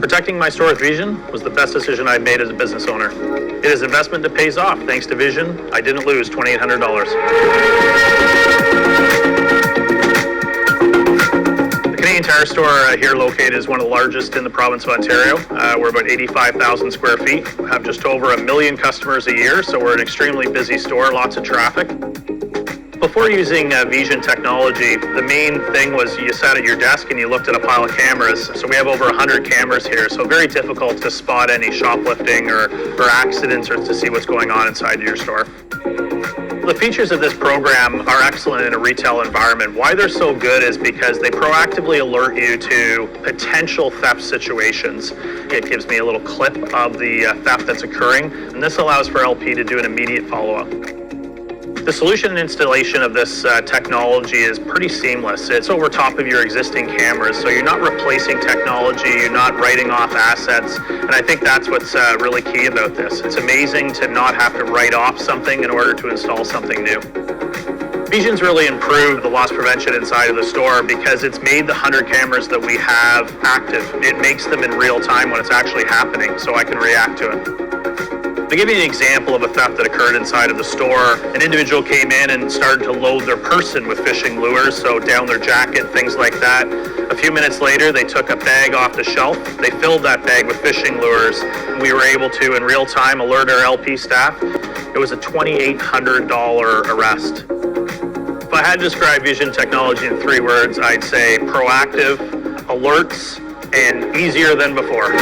Protecting my store with Veesion was the best decision I've made as a business owner. It is an investment that pays off. Thanks to Veesion, I didn't lose $2,800. The Canadian Tire store here located is one of the largest in the province of Ontario. We're about 85,000 square feet. We have just over 1 million customers a year, so we're an extremely busy store, lots of traffic. Before using Veesion technology, the main thing was you sat at your desk and you looked at a pile of cameras. So we have over 100 cameras here, so very difficult to spot any shoplifting or accidents or to see what's going on inside your store. The features of this program are excellent in a retail environment. Why they're so good is because they proactively alert you to potential theft situations. It gives me a little clip of the theft that's occurring, and this allows for LP to do an immediate follow-up. The solution and installation of this technology is pretty seamless. It's over top of your existing cameras, so you're not replacing technology, you're not writing off assets, and I think that's what's really key about this. It's amazing to not have to write off something in order to install something new. Veesion's really improved the loss prevention inside of the store because it's made the 100 cameras that we have active. It makes them in real time when it's actually happening, so I can react to it. To give you an example of a theft that occurred inside of the store, an individual came in and started to load their person with fishing lures, so down their jacket, things like that. A few minutes later, they took a bag off the shelf. They filled that bag with fishing lures. We were able to, in real time, alert our LP staff. It was a $2,800 arrest. If I had to describe Veesion technology in 3 words, I'd say proactive, alerts, and easier than before.